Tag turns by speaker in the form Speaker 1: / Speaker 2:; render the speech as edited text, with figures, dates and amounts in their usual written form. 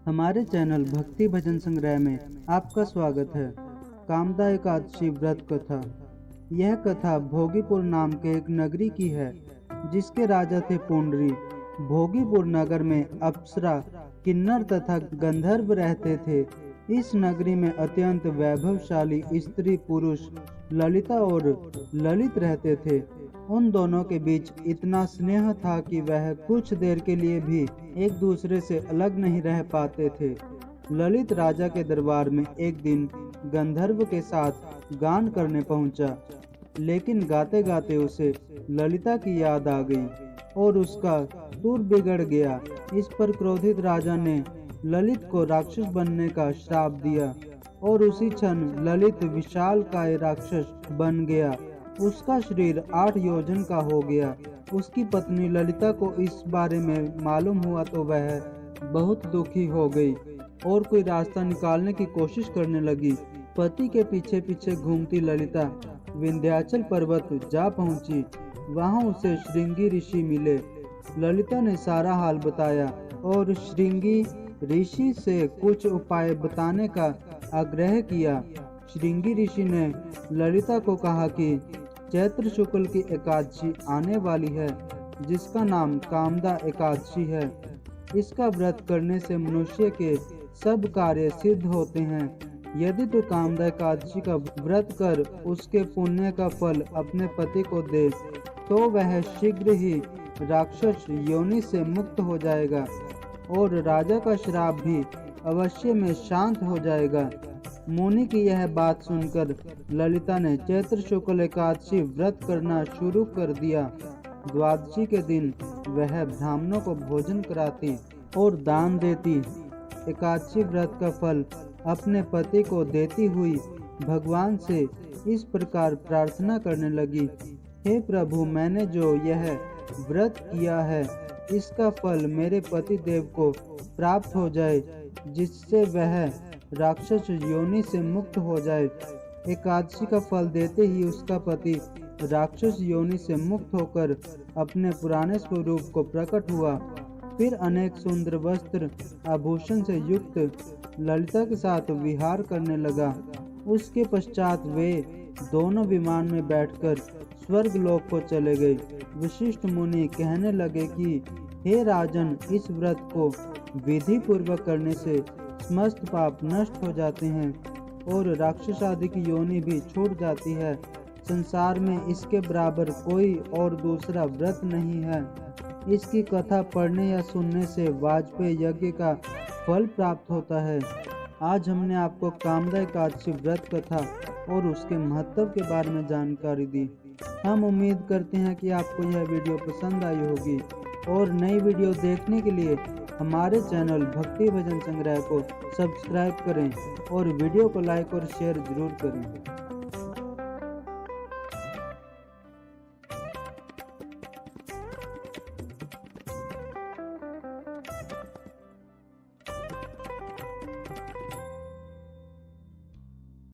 Speaker 1: हमारे चैनल भक्ति भजन संग्रह में आपका स्वागत है। कामदा एकादशी व्रत कथा। यह कथा भोगीपुर नाम के एक नगरी की है, जिसके राजा थे पुंडरी। भोगीपुर नगर में अप्सरा, किन्नर तथा गंधर्व रहते थे। इस नगरी में अत्यंत वैभवशाली स्त्री पुरुष ललिता और ललित रहते थे। उन दोनों के बीच इतना स्नेह था कि वह कुछ देर के लिए भी एक दूसरे से अलग नहीं रह पाते थे। ललित राजा के दरबार में एक दिन गंधर्व के साथ गान करने पहुंचा, लेकिन गाते गाते उसे ललिता की याद आ गई और उसका सुर बिगड़ गया। इस पर क्रोधित राजा ने ललित को राक्षस बनने का श्राप दिया और उसी क्षण ललित विशालकाय राक्षस बन गया। उसका शरीर 8 योजन का हो गया। उसकी पत्नी ललिता को इस बारे में मालूम हुआ तो वह बहुत दुखी हो गई और कोई रास्ता निकालने की कोशिश करने लगी। पति के पीछे पीछे घूमती ललिता विंध्याचल पर्वत जा पहुंची। वहां उसे श्रृंगी ऋषि मिले। ललिता ने सारा हाल बताया और श्रृंगी ऋषि से कुछ उपाय बताने का आग्रह किया। श्रृंगी ऋषि ने ललिता को कहा कि चैत्र शुक्ल की एकादशी आने वाली है, जिसका नाम कामदा एकादशी है। इसका व्रत करने से मनुष्य के सब कार्य सिद्ध होते हैं। यदि तू कामदा एकादशी का व्रत कर उसके पुण्य का फल अपने पति को दे, तो वह शीघ्र ही राक्षस योनि से मुक्त हो जाएगा और राजा का श्राप भी अवश्य में शांत हो जाएगा। मुनि की यह बात सुनकर ललिता ने चैत्र शुक्ल एकादशी व्रत करना शुरू कर दिया। द्वादशी के दिन वह ब्राह्मणों को भोजन कराती और दान देती। एकादशी व्रत का फल अपने पति को देती हुई भगवान से इस प्रकार प्रार्थना करने लगी, हे प्रभु, मैंने जो यह व्रत किया है, इसका फल मेरे पति देव को प्राप्त हो जाए, जिससे वह राक्षस योनि से मुक्त हो जाए। एकादशी का फल देते ही उसका पति राक्षस योनि से मुक्त होकर अपने पुराने स्वरूप को प्रकट हुआ। फिर अनेक सुंदर वस्त्र आभूषण से युक्त ललिता के साथ विहार करने लगा। उसके पश्चात वे दोनों विमान में बैठकर स्वर्ग लोक को चले गए। वशिष्ठ मुनि कहने लगे कि हे राजन, इस व्रत को विधि पूर्वक करने से समस्त पाप नष्ट हो जाते हैं और राक्षस आदि की योनि भी छूट जाती है। संसार में इसके बराबर कोई और दूसरा व्रत नहीं है। इसकी कथा पढ़ने या सुनने से वाजपेय यज्ञ का फल प्राप्त होता है। आज हमने आपको कामदा एकादशी व्रत कथा और उसके महत्व के बारे में जानकारी दी। हम उम्मीद करते हैं कि आपको यह वीडियो पसंद आई होगी और नई वीडियो देखने के लिए हमारे चैनल भक्ति भजन संग्रह को सब्सक्राइब करें और वीडियो को लाइक और शेयर जरूर करें।